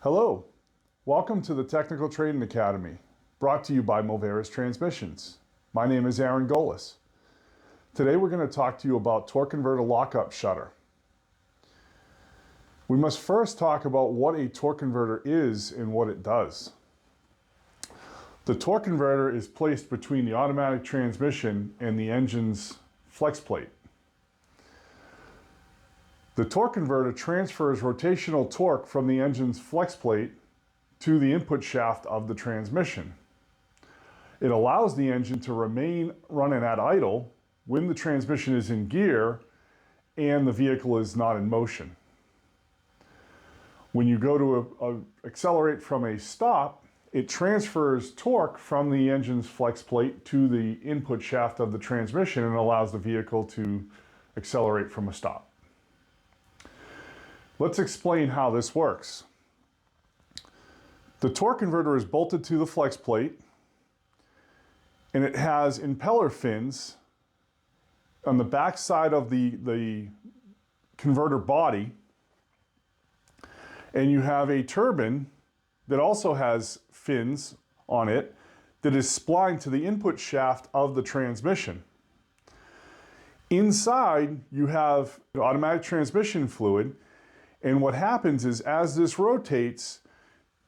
Hello, welcome to the Technical Trading Academy, brought to you by Moveris Transmissions. My name is Aaron Golis. Today we're going to talk to you about torque converter lockup shutter. We must first talk about what a torque converter is and what it does. The torque converter is placed between the automatic transmission and the engine's flex plate. The torque converter transfers rotational torque from the engine's flex plate to the input shaft of the transmission. It allows the engine to remain running at idle when the transmission is in gear and the vehicle is not in motion. When you go to accelerate from a stop, it transfers torque from the engine's flex plate to the input shaft of the transmission and allows the vehicle to accelerate from a stop. Let's explain how this works. The torque converter is bolted to the flex plate and it has impeller fins on the back side of the converter body, and you have a turbine that also has fins on it that is splined to the input shaft of the transmission. Inside you have automatic transmission fluid. And what happens is, as this rotates,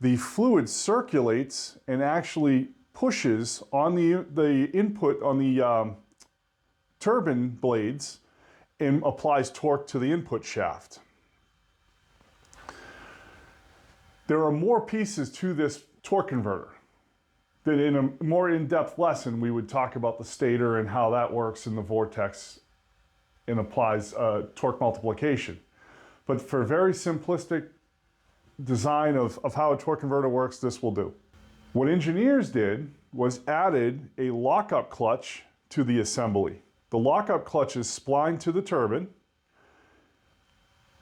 the fluid circulates and actually pushes on the input on the turbine blades and applies torque to the input shaft. There are more pieces to this torque converter. That in a more in-depth lesson, we would talk about the stator and how that works in the vortex and applies torque multiplication. But for very simplistic design of how a torque converter works, this will do. What engineers did was added a lockup clutch to the assembly. The lockup clutch is splined to the turbine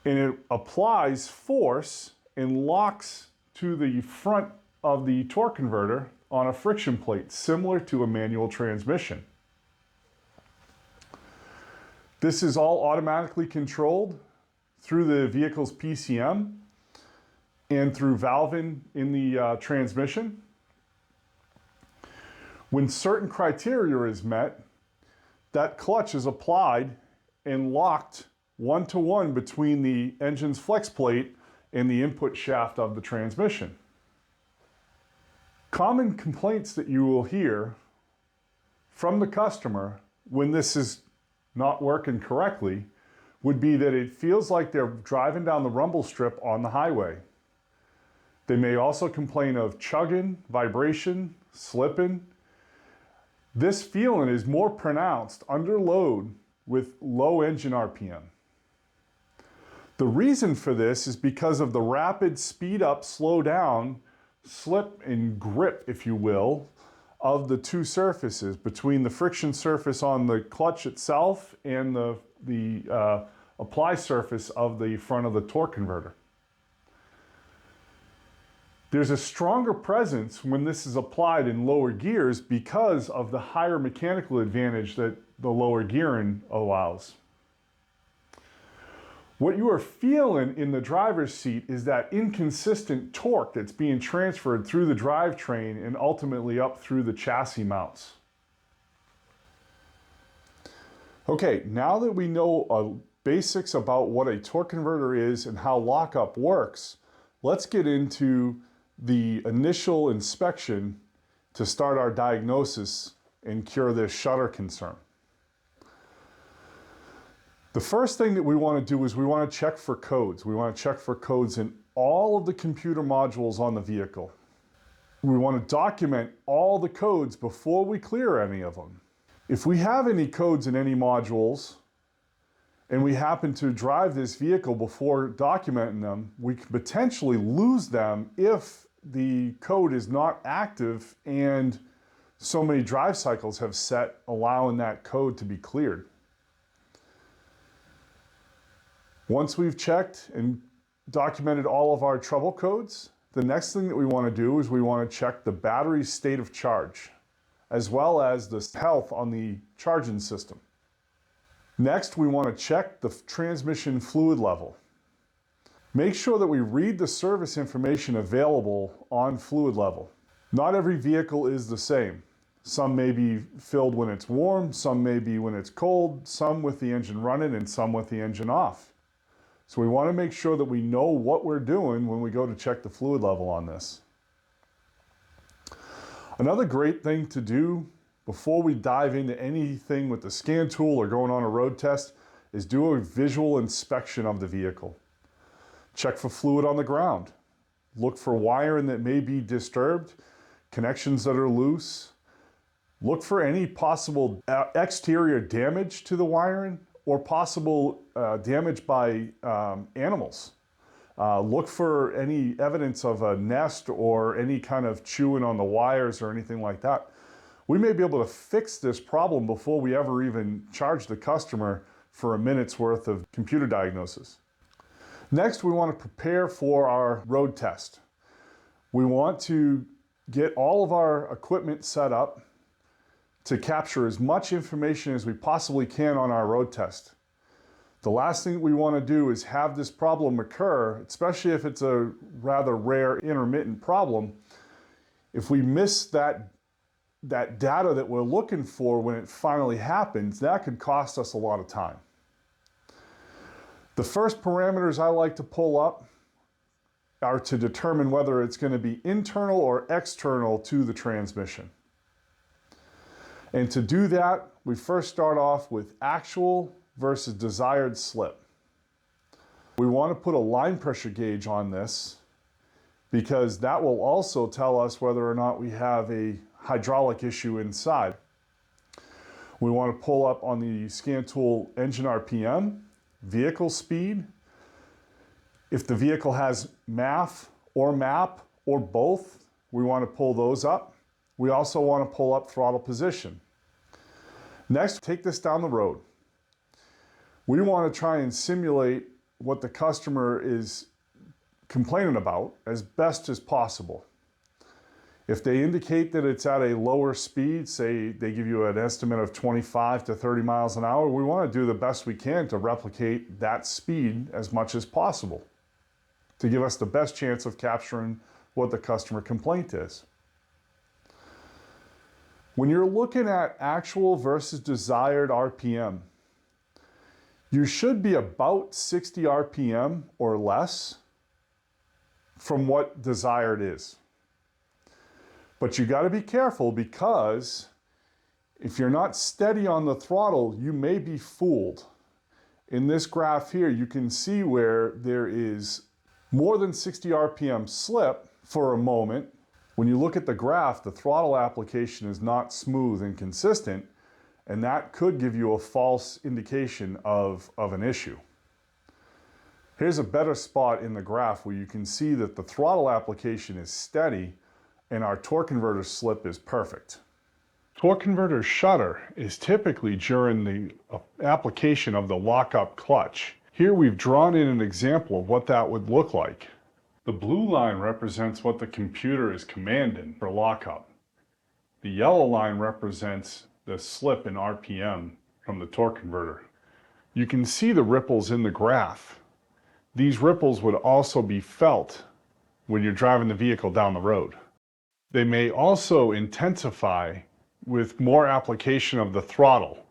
and it applies force and locks to the front of the torque converter on a friction plate, similar to a manual transmission. This is all automatically controlled through the vehicle's PCM and through valving in the transmission. When certain criteria is met, that clutch is applied and locked one-to-one between the engine's flex plate and the input shaft of the transmission. Common complaints that you will hear from the customer when this is not working correctly would be that it feels like they're driving down the rumble strip on the highway. They may also complain of chugging, vibration, slipping. This feeling is more pronounced under load with low engine RPM. The reason for this is because of the rapid speed up, slow down, slip and grip, if you will, of the two surfaces between the friction surface on the clutch itself and the apply surface of the front of the torque converter. There's a stronger presence when this is applied in lower gears because of the higher mechanical advantage that the lower gearing allows. What you are feeling in the driver's seat is that inconsistent torque that's being transferred through the drivetrain and ultimately up through the chassis mounts. Okay, now that we know basics about what a torque converter is and how lockup works, let's get into the initial inspection to start our diagnosis and cure this shutter concern. The first thing that we want to do is we want to check for codes. We want to check for codes in all of the computer modules on the vehicle. We want to document all the codes before we clear any of them. If we have any codes in any modules and we happen to drive this vehicle before documenting them, we could potentially lose them if the code is not active and so many drive cycles have set allowing that code to be cleared. Once we've checked and documented all of our trouble codes, the next thing that we want to do is we want to check the battery's state of charge, as well as the health on the charging system. Next, we want to check the transmission fluid level. Make sure that we read the service information available on fluid level. Not every vehicle is the same. Some may be filled when it's warm, some may be when it's cold, some with the engine running and some with the engine off. So we want to make sure that we know what we're doing when we go to check the fluid level on this. Another great thing to do before we dive into anything with the scan tool or going on a road test is do a visual inspection of the vehicle. Check for fluid on the ground. Look for wiring that may be disturbed, connections that are loose. Look for any possible exterior damage to the wiring or possible damage by animals. Look for any evidence of a nest or any kind of chewing on the wires or anything like that. We may be able to fix this problem before we ever even charge the customer for a minute's worth of computer diagnosis. Next, we want to prepare for our road test. We want to get all of our equipment set up to capture as much information as we possibly can on our road test. The last thing we want to do is have this problem occur, especially if it's a rather rare intermittent problem. If we miss that data that we're looking for when it finally happens, that could cost us a lot of time. The first parameters I like to pull up are to determine whether it's going to be internal or external to the transmission. And to do that, we first start off with actual versus desired slip. We want to put a line pressure gauge on this because that will also tell us whether or not we have a hydraulic issue inside. We want to pull up on the scan tool engine RPM, vehicle speed. If the vehicle has MAF or MAP or both, we want to pull those up. We also want to pull up throttle position. Next, take this down the road. We want to try and simulate what the customer is complaining about as best as possible. If they indicate that it's at a lower speed, say they give you an estimate of 25 to 30 miles an hour, we want to do the best we can to replicate that speed as much as possible to give us the best chance of capturing what the customer complaint is. When you're looking at actual versus desired RPM, you should be about 60 RPM or less from what desired is. But you got to be careful because if you're not steady on the throttle, you may be fooled. In this graph here, you can see where there is more than 60 RPM slip for a moment. When you look at the graph, the throttle application is not smooth and consistent, and that could give you a false indication of an issue. Here's a better spot in the graph where you can see that the throttle application is steady and our torque converter slip is perfect. Torque converter shudder is typically during the application of the lockup clutch. Here we've drawn in an example of what that would look like. The blue line represents what the computer is commanding for lockup. The yellow line represents the slip in RPM from the torque converter. You can see the ripples in the graph. These ripples would also be felt when you're driving the vehicle down the road. They may also intensify with more application of the throttle.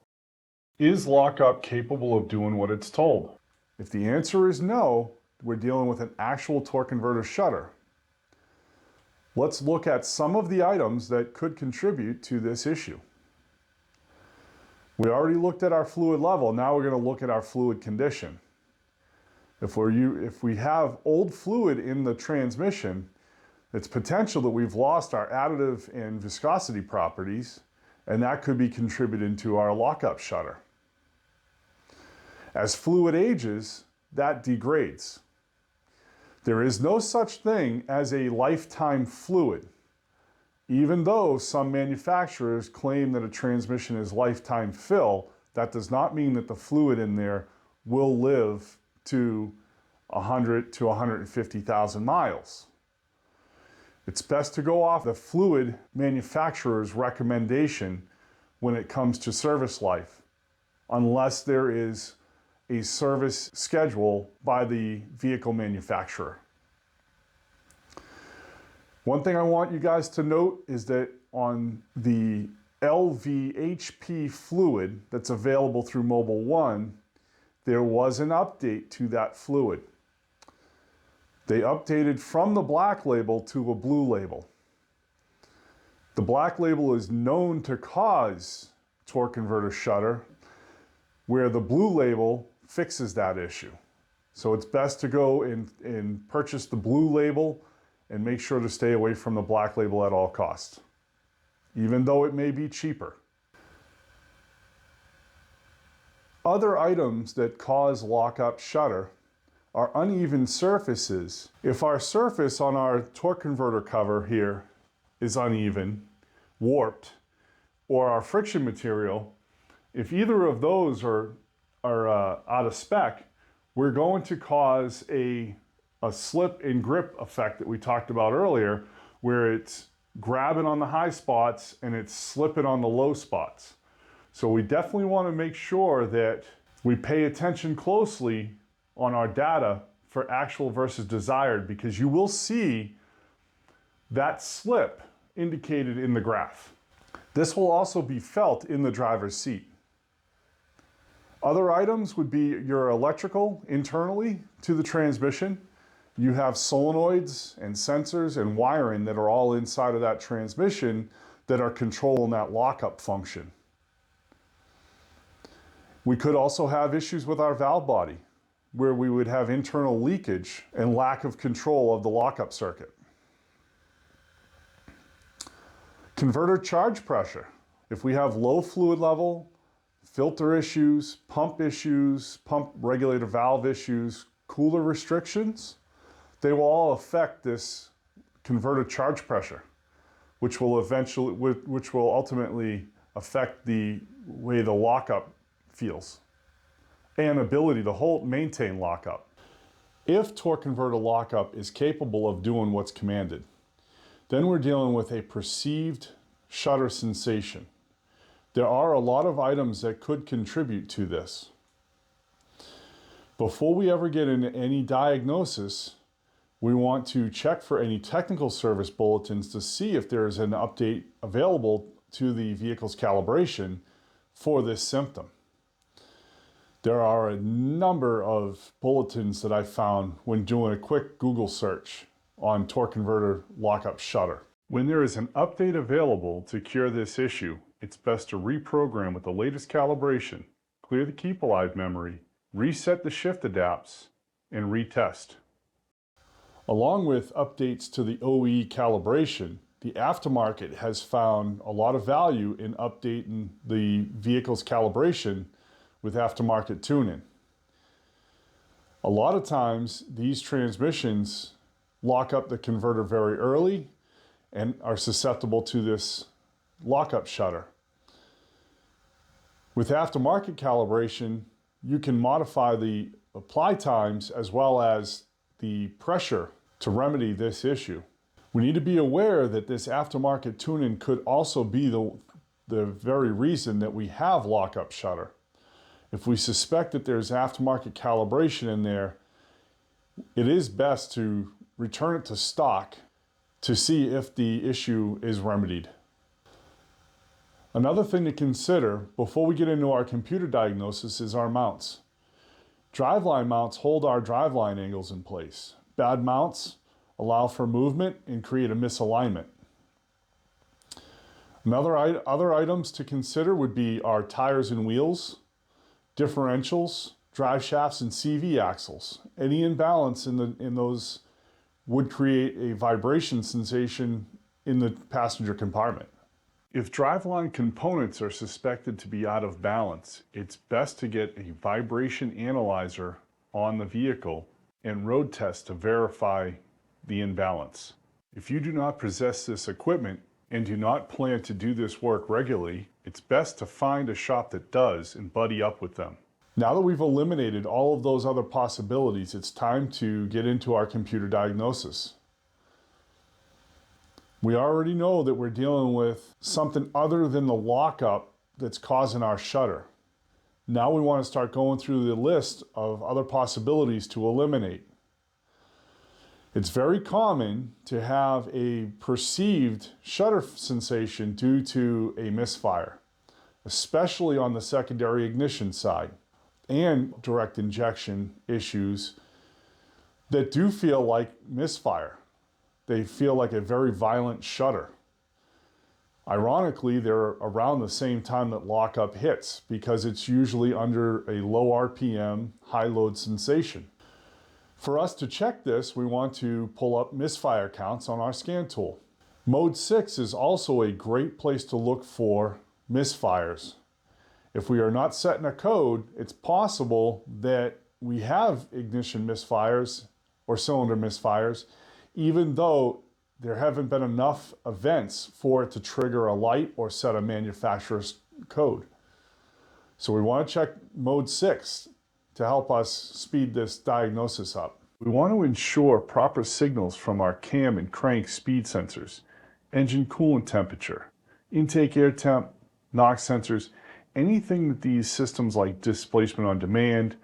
Is lockup capable of doing what it's told? If the answer is no, we're dealing with an actual torque converter shudder. Let's look at some of the items that could contribute to this issue. We already looked at our fluid level, now we're going to look at our fluid condition. If we have old fluid in the transmission, it's potential that we've lost our additive and viscosity properties, and that could be contributing to our lockup shudder. As fluid ages, that degrades. There is no such thing as a lifetime fluid. Even though some manufacturers claim that a transmission is lifetime fill, that does not mean that the fluid in there will live to 100 to 150,000 miles. It's best to go off the fluid manufacturer's recommendation when it comes to service life, unless there is a service schedule by the vehicle manufacturer. One thing I want you guys to note is that on the LVHP fluid that's available through Mobile One, there was an update to that fluid. They updated from the black label to a blue label. The black label is known to cause torque converter shudder, where the blue label fixes that issue. So it's best to go and purchase the blue label and make sure to stay away from the black label at all costs, even though it may be cheaper. Other items that cause lockup shudder are uneven surfaces. If our surface on our torque converter cover here is uneven, warped, or our friction material, if either of those are out of spec, we're going to cause a slip and grip effect that we talked about earlier, where it's grabbing on the high spots and it's slipping on the low spots. So we definitely want to make sure that we pay attention closely on our data for actual versus desired, because you will see that slip indicated in the graph. This will also be felt in the driver's seat. Other items would be your electrical internally to the transmission. You have solenoids and sensors and wiring that are all inside of that transmission that are controlling that lockup function. We could also have issues with our valve body, where we would have internal leakage and lack of control of the lockup circuit. Converter charge pressure. If we have low fluid level, filter issues, pump regulator valve issues, cooler restrictions, they will all affect this converter charge pressure, which will ultimately affect the way the lockup feels and ability to maintain lockup. If torque converter lockup is capable of doing what's commanded, then we're dealing with a perceived shudder sensation. There are a lot of items that could contribute to this. Before we ever get into any diagnosis, we want to check for any technical service bulletins to see if there is an update available to the vehicle's calibration for this symptom. There are a number of bulletins that I found when doing a quick Google search on torque converter lockup shudder. When there is an update available to cure this issue, it's best to reprogram with the latest calibration, clear the keep alive memory, reset the shift adapts, and retest. Along with updates to the OE calibration, the aftermarket has found a lot of value in updating the vehicle's calibration with aftermarket tuning. A lot of times, these transmissions lock up the converter very early and are susceptible to this lockup shudder. With aftermarket calibration, you can modify the apply times as well as the pressure to remedy this issue. We need to be aware that this aftermarket tuning could also be the very reason that we have lockup shudder. If we suspect that there's aftermarket calibration in there, it is best to return it to stock to see if the issue is remedied. Another thing to consider before we get into our computer diagnosis is our mounts. Driveline mounts hold our driveline angles in place. Bad mounts allow for movement and create a misalignment. Other items to consider would be our tires and wheels, differentials, drive shafts, and CV axles. Any imbalance in those would create a vibration sensation in the passenger compartment. If driveline components are suspected to be out of balance, it's best to get a vibration analyzer on the vehicle and road test to verify the imbalance. If you do not possess this equipment and do not plan to do this work regularly, it's best to find a shop that does and buddy up with them. Now that we've eliminated all of those other possibilities, it's time to get into our computer diagnosis. We already know that we're dealing with something other than the lockup that's causing our shudder. Now we want to start going through the list of other possibilities to eliminate. It's very common to have a perceived shudder sensation due to a misfire, especially on the secondary ignition side, and direct injection issues that do feel like misfire. They feel like a very violent shudder. Ironically, they're around the same time that lockup hits because it's usually under a low RPM, high load sensation. For us to check this, we want to pull up misfire counts on our scan tool. Mode 6 is also a great place to look for misfires. If we are not setting a code, it's possible that we have ignition misfires or cylinder misfires, even though there haven't been enough events for it to trigger a light or set a manufacturer's code. So we want to check mode 6 to help us speed this diagnosis up. We want to ensure proper signals from our cam and crank speed sensors, engine coolant temperature, intake air temp, NOx sensors, anything that these systems like displacement on demand,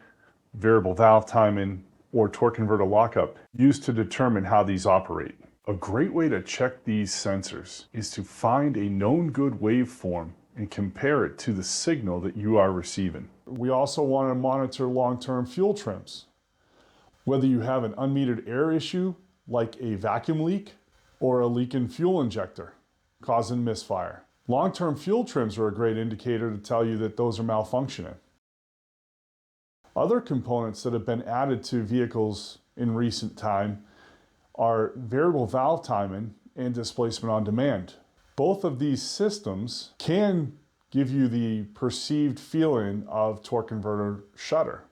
variable valve timing, or torque converter lockup use to determine how these operate. A great way to check these sensors is to find a known good waveform and compare it to the signal that you are receiving. We also want to monitor long-term fuel trims. Whether you have an unmetered air issue like a vacuum leak or a leak in fuel injector causing misfire. Long-term fuel trims are a great indicator to tell you that those are malfunctioning. Other components that have been added to vehicles in recent time are variable valve timing and displacement on demand. Both of these systems can give you the perceived feeling of torque converter shudder.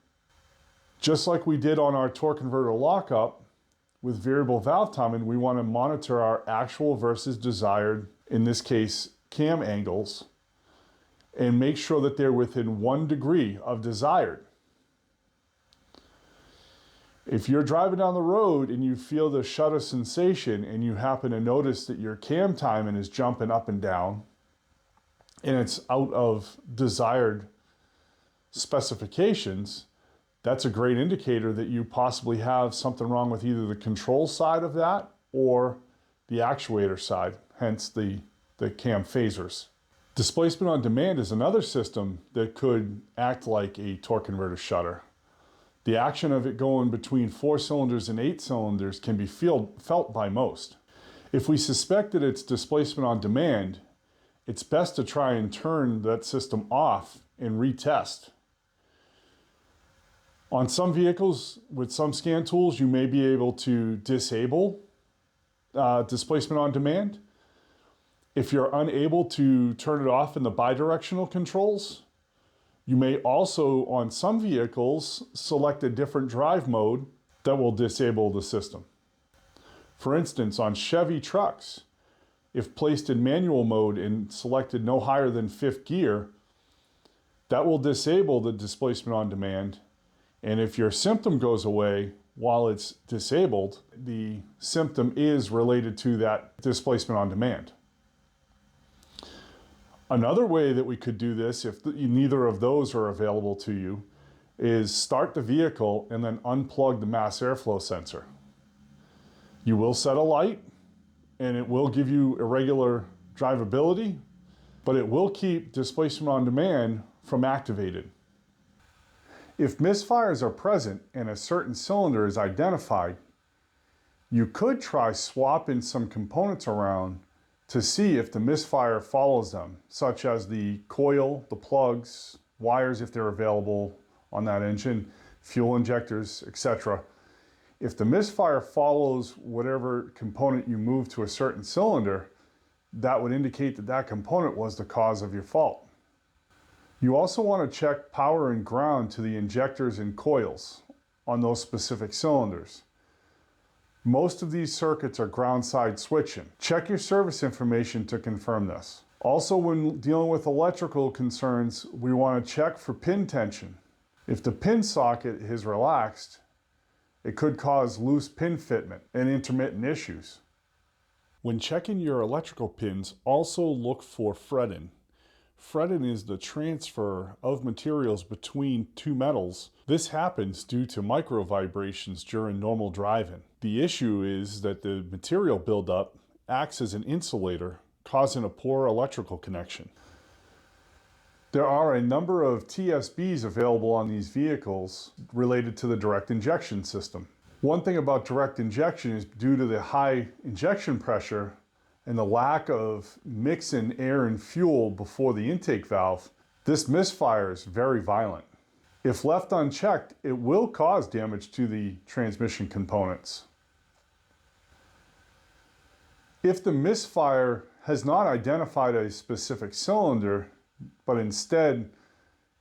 Just like we did on our torque converter lockup, with variable valve timing, we want to monitor our actual versus desired, in this case, cam angles, and make sure that they're within 1 degree of desired. If you're driving down the road and you feel the shudder sensation and you happen to notice that your cam timing is jumping up and down and it's out of desired specifications, that's a great indicator that you possibly have something wrong with either the control side of that or the actuator side, hence the cam phasers. Displacement on demand is another system that could act like a torque converter shudder. The action of it going between 4 cylinders and 8 cylinders can be felt by most. If we suspect that it's displacement on demand, it's best to try and turn that system off and retest. On some vehicles with some scan tools, you may be able to disable displacement on demand. If you're unable to turn it off in the bidirectional controls, you may also, on some vehicles, select a different drive mode that will disable the system. For instance, on Chevy trucks, if placed in manual mode and selected no higher than 5th gear, that will disable the displacement on demand. And if your symptom goes away while it's disabled, the symptom is related to that displacement on demand. Another way that we could do this, if neither of those are available to you, is start the vehicle and then unplug the mass airflow sensor. You will set a light and it will give you irregular drivability, but it will keep displacement on demand from activated. If misfires are present and a certain cylinder is identified, you could try swapping some components around to see if the misfire follows them, such as the coil, the plugs, wires if they're available on that engine, fuel injectors, etc. If the misfire follows whatever component you move to a certain cylinder, that would indicate that that component was the cause of your fault. You also want to check power and ground to the injectors and coils on those specific cylinders. Most of these circuits are ground side switching. Check your service information to confirm this. Also, when dealing with electrical concerns, we want to check for pin tension. If the pin socket is relaxed, it could cause loose pin fitment and intermittent issues. When checking your electrical pins, also look for fretting. Fretting is the transfer of materials between two metals. This happens due to micro vibrations during normal driving. The issue is that the material buildup acts as an insulator, causing a poor electrical connection. There are a number of TSBs available on these vehicles related to the direct injection system. One thing about direct injection is due to the high injection pressure and the lack of mixing air and fuel before the intake valve, this misfire is very violent. If left unchecked, it will cause damage to the transmission components. If the misfire has not identified a specific cylinder, but instead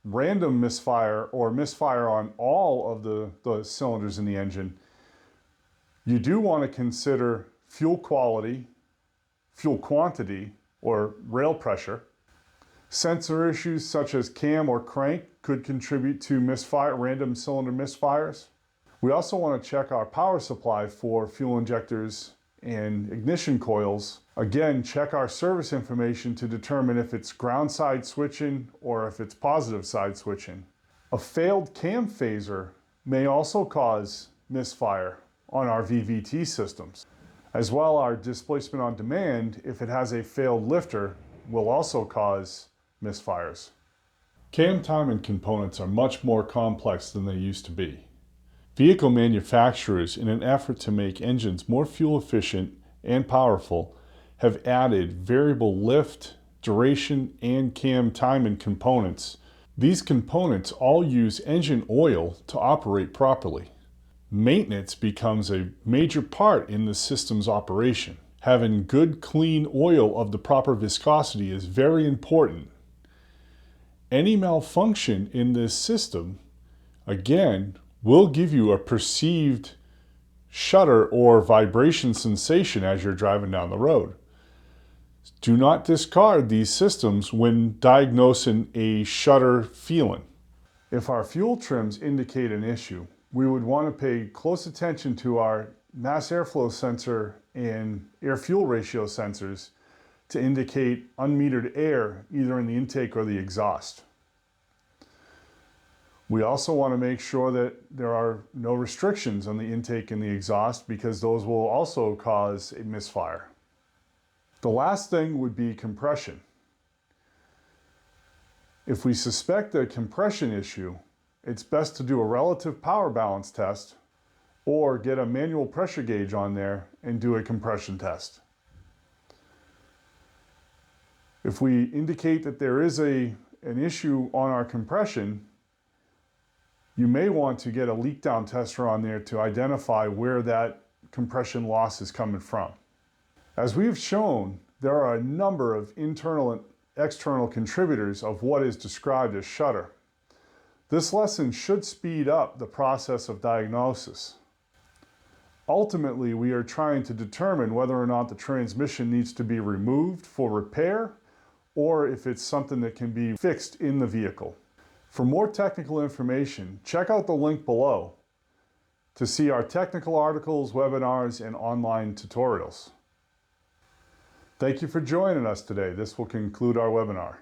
random misfire or misfire on all of the cylinders in the engine, you do want to consider fuel quality, fuel quantity, or rail pressure. Sensor issues such as cam or crank could contribute to misfire, random cylinder misfires. We also want to check our power supply for fuel injectors and ignition coils. Again, check our service information to determine if it's ground side switching or if it's positive side switching. A failed cam phaser may also cause misfire on our VVT systems. As well, our displacement on demand, if it has a failed lifter, will also cause misfires. Cam timing components are much more complex than they used to be. Vehicle manufacturers, in an effort to make engines more fuel efficient and powerful, have added variable lift, duration, and cam timing components. These components all use engine oil to operate properly. Maintenance becomes a major part in the system's operation. Having good, clean oil of the proper viscosity is very important. Any malfunction in this system, again, will give you a perceived shudder or vibration sensation as you're driving down the road. Do not discard these systems when diagnosing a shudder feeling. If our fuel trims indicate an issue, we would want to pay close attention to our mass airflow sensor and air-fuel ratio sensors to indicate unmetered air either in the intake or the exhaust. We also want to make sure that there are no restrictions on the intake and the exhaust, because those will also cause a misfire. The last thing would be compression. If we suspect a compression issue, it's best to do a relative power balance test or get a manual pressure gauge on there and do a compression test. If we indicate that there is an issue on our compression, you may want to get a leak down tester on there to identify where that compression loss is coming from. As we have shown, there are a number of internal and external contributors of what is described as shudder. This lesson should speed up the process of diagnosis. Ultimately, we are trying to determine whether or not the transmission needs to be removed for repair or if it's something that can be fixed in the vehicle. For more technical information, check out the link below to see our technical articles, webinars, and online tutorials. Thank you for joining us today. This will conclude our webinar.